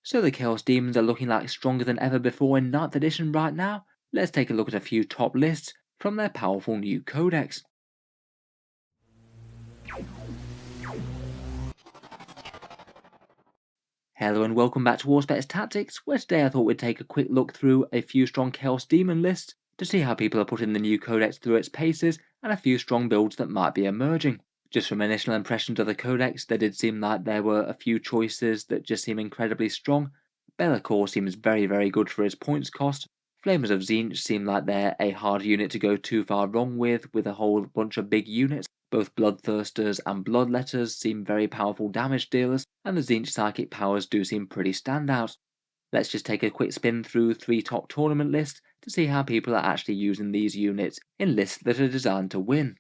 So the Chaos Demons are looking like stronger than ever before in 9th edition right now. Let's take a look at a few top lists from their powerful new codex. Hello and welcome back to Auspex Tactics, where today I thought we'd take a quick look through a few strong Chaos Demon lists to see how people are putting the new codex through its paces and a few strong builds that might be emerging. Just from initial impressions of the codex, there did seem like there were a few choices that just seem incredibly strong. Be'lakor seems very good for his points cost. Flamers of Tzeentch seem like they're a hard unit to go too far wrong with a whole bunch of big units. Both Bloodthirsters and Bloodletters seem very powerful damage dealers, and the Tzeentch psychic powers do seem pretty standout. Let's just take a quick spin through 3 top tournament lists to see how people are actually using these units in lists that are designed to win.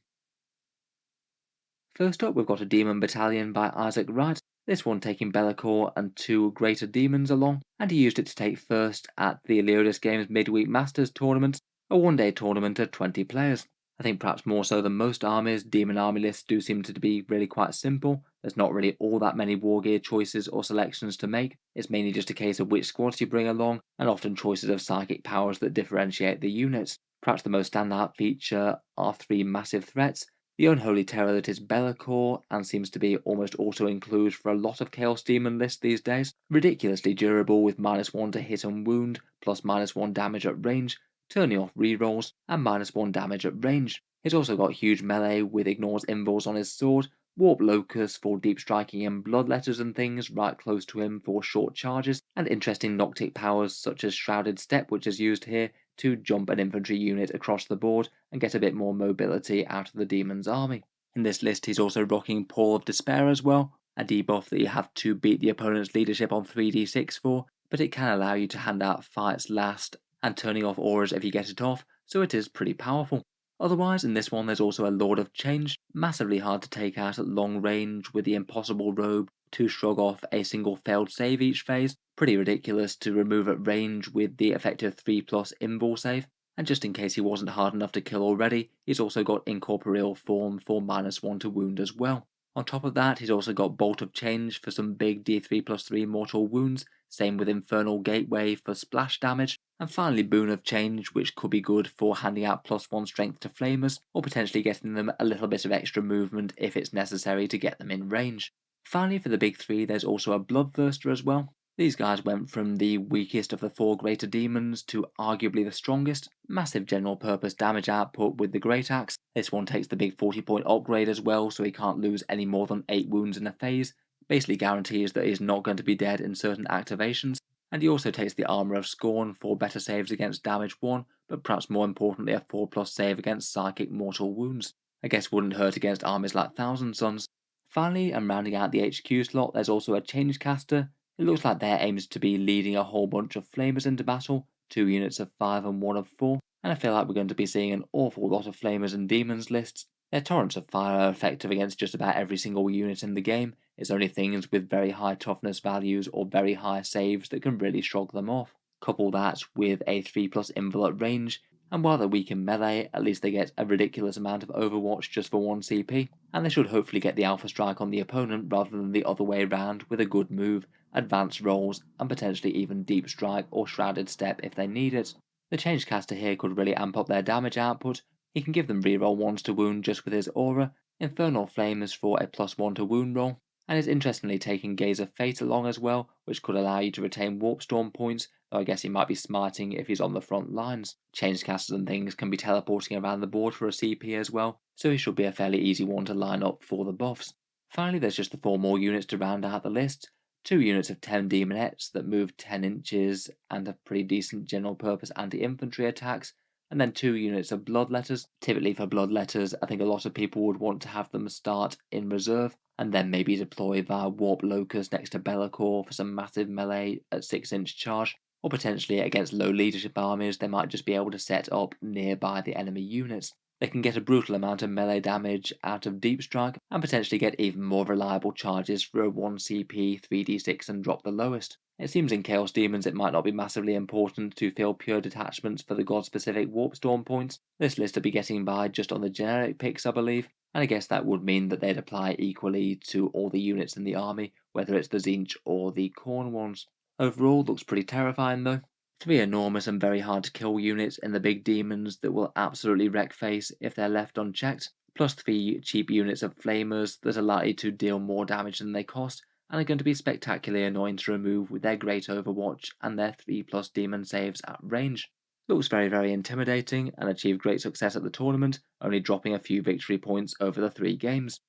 First up, we've got a Demon Battalion by Isaac Wright, this one taking Be'lakor and 2 Greater Demons along, and he used it to take first at the Eliodis Games Midweek Masters tournament, a one-day tournament of 20 players. I think perhaps more so than most armies, Demon army lists do seem to be really quite simple. There's not really all that many war gear choices or selections to make. It's mainly just a case of which squads you bring along, and often choices of psychic powers that differentiate the units. Perhaps the most standout feature are 3 massive threats: the unholy terror that is Be'lakor, and seems to be almost auto-include for a lot of Chaos Demon lists these days, ridiculously durable with -1 to hit and wound, plus -1 damage at range, turning off rerolls, and -1 damage at range. He's also got huge melee with ignores invuls on his sword, warp locus for deep striking and bloodletters and things right close to him for short charges, and interesting noctic powers such as Shrouded Step, which is used here to jump an infantry unit across the board and get a bit more mobility out of the demon's army. In this list he's also rocking Paw of Despair as well, a debuff that you have to beat the opponent's leadership on 3d6 for, but it can allow you to hand out fights last and turning off auras if you get it off, so it is pretty powerful. Otherwise, in this one there's also a Lord of Change, massively hard to take out at long range with the impossible robe to shrug off a single failed save each phase, pretty ridiculous to remove at range with the effective 3+ invul save, and just in case he wasn't hard enough to kill already, he's also got Incorporeal Form for -1 to wound as well. On top of that, he's also got Bolt of Change for some big D3+3 mortal wounds, same with Infernal Gateway for splash damage, and finally Boon of Change, which could be good for handing out +1 strength to flamers, or potentially getting them a little bit of extra movement if it's necessary to get them in range. Finally, for the big 3, there's also a Bloodthirster as well. These guys went from the weakest of the 4 greater demons to arguably the strongest. Massive general purpose damage output with the Great Axe. This one takes the big 40-point upgrade as well, so he can't lose any more than 8 wounds in a phase. Basically guarantees that he's not going to be dead in certain activations. And he also takes the Armour of Scorn for better saves against damage 1, but perhaps more importantly a 4+ save against psychic mortal wounds. I guess wouldn't hurt against armies like Thousand Sons. Finally, and rounding out the HQ slot, there's also a Changecaster. It looks like their aim is to be leading a whole bunch of flamers into battle, 2 units of 5 and 1 of 4, and I feel like we're going to be seeing an awful lot of flamers and demons lists. Their torrents of fire are effective against just about every single unit in the game. It's only things with very high toughness values or very high saves that can really shrug them off. Couple that with a 3+ invul at range, and while they're weak in melee, at least they get a ridiculous amount of overwatch just for 1 CP, and they should hopefully get the alpha strike on the opponent rather than the other way around with a good move, advanced rolls, and potentially even deep strike or shrouded step if they need it. The Changecaster here could really amp up their damage output. He can give them reroll 1s to wound just with his aura, Infernal Flames for a +1 to wound roll, and is interestingly taking Gaze of Fate along as well, which could allow you to retain Warp Storm points, though I guess he might be smiting if he's on the front lines. Changecasters and things can be teleporting around the board for a CP as well, so he should be a fairly easy one to line up for the buffs. Finally, there's just the 4 more units to round out the list. 2 units of 10 Demonettes that move 10 inches and have pretty decent general purpose anti-infantry attacks, and then 2 units of Bloodletters. Typically for Bloodletters, I think a lot of people would want to have them start in reserve, and then maybe deploy via Warp Locus next to Be'lakor for some massive melee at 6-inch charge, or potentially against low leadership armies they might just be able to set up nearby the enemy units. They can get a brutal amount of melee damage out of Deep Strike, and potentially get even more reliable charges for a 1 CP 3d6 and drop the lowest. It seems in Chaos Demons it might not be massively important to fill pure detachments for the god-specific Warp Storm points. This list would be getting by just on the generic picks I believe, and I guess that would mean that they'd apply equally to all the units in the army, whether it's the Tzeentch or the Khorne ones. Overall, looks pretty terrifying though. 3 enormous and very hard to kill units in the big demons that will absolutely wreck face if they're left unchecked, plus 3 cheap units of flamers that are likely to deal more damage than they cost, and are going to be spectacularly annoying to remove with their great overwatch and their 3+ demon saves at range. Looks very intimidating and achieved great success at the tournament, only dropping a few victory points over the 3 games.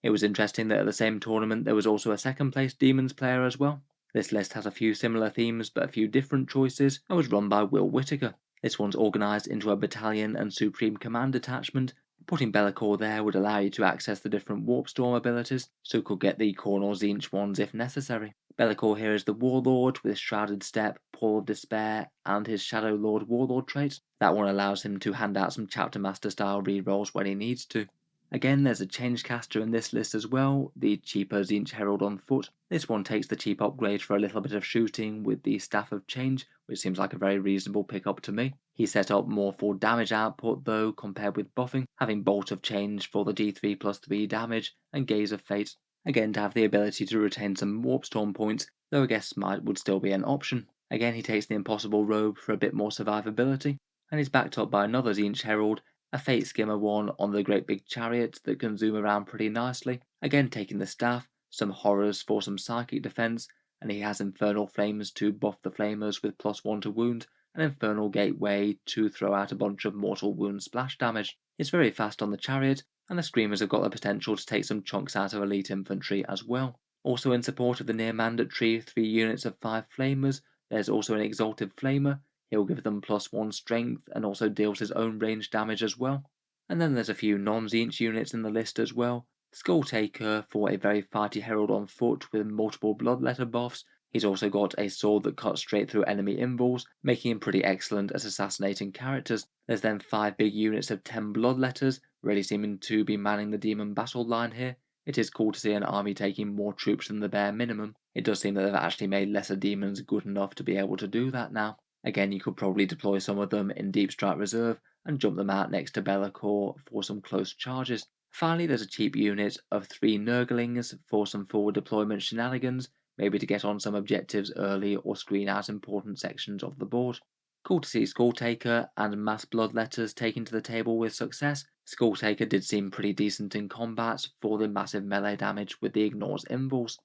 It was interesting that at the same tournament there was also a second place Demons player as well. This list has a few similar themes but a few different choices and was run by Will Whittaker. This one's organised into a battalion and supreme command detachment. Putting Be'lakor there would allow you to access the different Warp Storm abilities, so you could get the Khorne or Tzeentch ones if necessary. Be'lakor here is the Warlord with Shrouded Step, Paul of Despair, and his Shadow Lord Warlord trait. That one allows him to hand out some Chapter Master style rerolls when he needs to. Again, there's a Changecaster in this list as well, the cheaper Tzeentch Herald on foot. This one takes the cheap upgrade for a little bit of shooting with the Staff of Change, which seems like a very reasonable pickup to me. He set up more for damage output though compared with buffing, having Bolt of Change for the D3 plus 3 damage and Gaze of Fate, again to have the ability to retain some Warp Storm points, though I guess Smite would still be an option. Again, he takes the Impossible Robe for a bit more survivability, and he's backed up by another Tzeentch Herald, a Fate Skimmer one on the great big chariot that can zoom around pretty nicely, again taking the staff, some horrors for some psychic defense, and he has Infernal Flames to buff the flamers with +1 to wound, and Infernal Gateway to throw out a bunch of mortal wound splash damage. It's very fast on the chariot, and the Screamers have got the potential to take some chunks out of elite infantry as well. Also in support of the near mandatory 3 units of 5 flamers, there's also an Exalted Flamer. He'll give them +1 strength and also deals his own range damage as well. And then there's a few non-Tzeentch units in the list as well. Skulltaker for a very fighty herald on foot with multiple bloodletter buffs. He's also got a sword that cuts straight through enemy invuls, making him pretty excellent at assassinating characters. There's then 5 big units of 10 bloodletters, really seeming to be manning the demon battle line here. It is cool to see an army taking more troops than the bare minimum. It does seem that they've actually made lesser demons good enough to be able to do that now. Again, you could probably deploy some of them in Deep Strike Reserve and jump them out next to Be'lakor for some close charges. Finally, there's a cheap unit of 3 Nurglings for some forward deployment shenanigans, maybe to get on some objectives early or screen out important sections of the board. Cool to see Skulltaker and Mass Bloodletters taken to the table with success. Skulltaker did seem pretty decent in combat for the massive melee damage with the Ignores Invuls.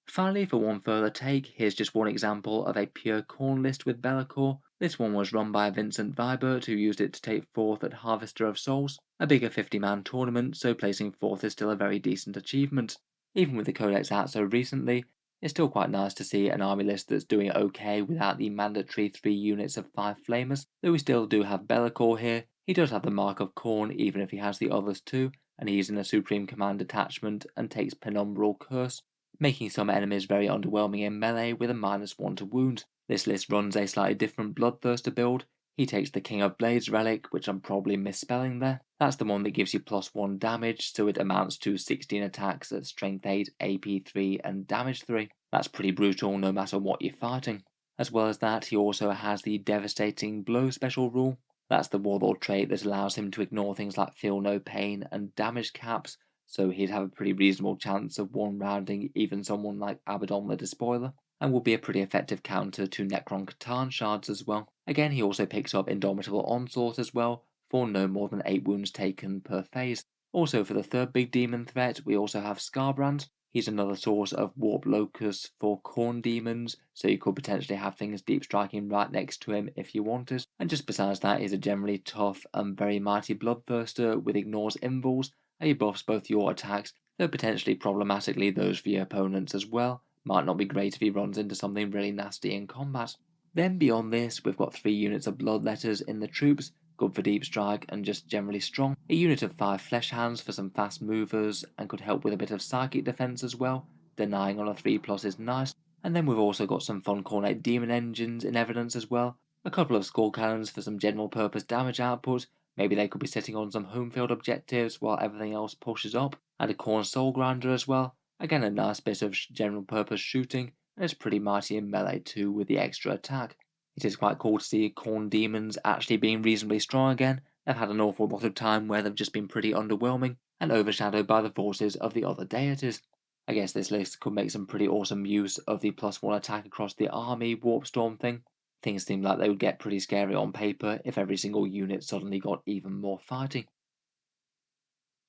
Finally, for one further take, here's just one example of a pure Khorne list with Be'lakor. This one was run by Vincent Vibert, who used it to take 4th at Harvester of Souls, a bigger 50-man tournament, so placing 4th is still a very decent achievement. Even with the codex out so recently, it's still quite nice to see an army list that's doing okay without the mandatory 3 units of 5 flamers, though we still do have Be'lakor here. He does have the mark of Khorne even if he has the others too, and he's in a Supreme Command detachment and takes Penumbral Curse, making some enemies very underwhelming in melee with a -1 to wound. This list runs a slightly different Bloodthirster build. He takes the King of Blades relic, which I'm probably misspelling there. That's the one that gives you +1 damage, so it amounts to 16 attacks at strength 8, AP 3, and damage 3. That's pretty brutal no matter what you're fighting. As well as that, he also has the Devastating Blow special rule. That's the Warlord trait that allows him to ignore things like Feel No Pain and damage caps, so he'd have a pretty reasonable chance of one-rounding even someone like Abaddon the Despoiler, and would be a pretty effective counter to Necron Catan shards as well. Again, he also picks up Indomitable Onslaught as well, for no more than 8 wounds taken per phase. Also, for the third big demon threat, we also have Scarbrand. He's another source of Warp Locus for Khorne demons, so you could potentially have things deep striking right next to him if you wanted. And just besides that, he's a generally tough and very mighty Bloodthirster with Ignores Invuls, and he buffs both your attacks, though potentially problematically those for your opponents as well. Might not be great if he runs into something really nasty in combat. Then beyond this, we've got 3 units of Bloodletters in the troops, good for deep strike and just generally strong. A unit of 5 Flesh Hands for some fast movers and could help with a bit of psychic defense as well. Denying on a 3+ is nice. And then we've also got some fun Khornate Demon Engines in evidence as well. A couple of Skull Cannons for some general purpose damage output. Maybe they could be sitting on some home field objectives while everything else pushes up. And a Khorne Soul Grinder as well. Again, a nice bit of general purpose shooting, and it's pretty mighty in melee too with the extra attack. It is quite cool to see Khorne demons actually being reasonably strong again. They've had an awful lot of time where they've just been pretty underwhelming and overshadowed by the forces of the other deities. I guess this list could make some pretty awesome use of the +1 attack across the army warp storm thing. Things seem like they would get pretty scary on paper if every single unit suddenly got even more fighting.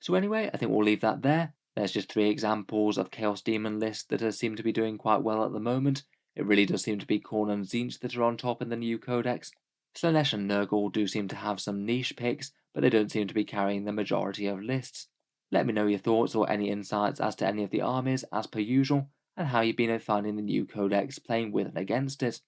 So anyway, I think we'll leave that there. There's just 3 examples of Chaos Demon lists that seem to be doing quite well at the moment. It really does seem to be Khorne and Tzeentch that are on top in the new codex. Slaanesh and Nurgle do seem to have some niche picks, but they don't seem to be carrying the majority of lists. Let me know your thoughts or any insights as to any of the armies, as per usual, and how you've been finding the new codex, playing with and against it.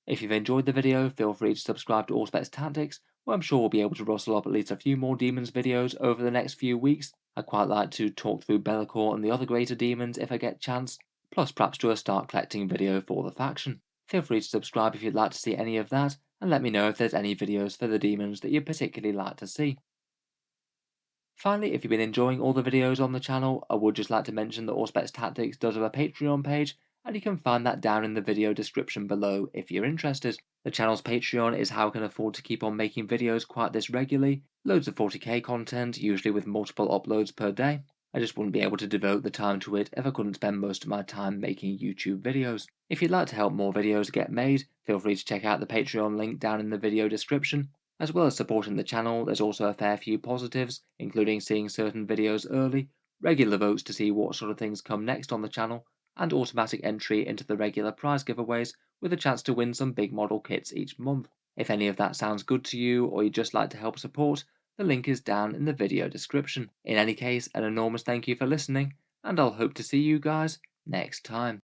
If you've enjoyed the video, feel free to subscribe to Auspex Tactics, where I'm sure we'll be able to rustle up at least a few more demons videos over the next few weeks. I'd quite like to talk through Be'lakor and the other greater demons if I get a chance, plus perhaps do a start collecting video for the faction. Feel free to subscribe if you'd like to see any of that, and let me know if there's any videos for the demons that you'd particularly like to see. Finally, if you've been enjoying all the videos on the channel, I would just like to mention that Auspex Tactics does have a Patreon page, and you can find that down in the video description below if you're interested. The channel's Patreon is how I can afford to keep on making videos quite this regularly, loads of 40k content, usually with multiple uploads per day. I just wouldn't be able to devote the time to it if I couldn't spend most of my time making YouTube videos. If you'd like to help more videos get made, feel free to check out the Patreon link down in the video description. As well as supporting the channel, there's also a fair few positives, including seeing certain videos early, regular votes to see what sort of things come next on the channel, and automatic entry into the regular prize giveaways with a chance to win some big model kits each month. If any of that sounds good to you, or you'd just like to help support, the link is down in the video description. In any case, an enormous thank you for listening, and I'll hope to see you guys next time.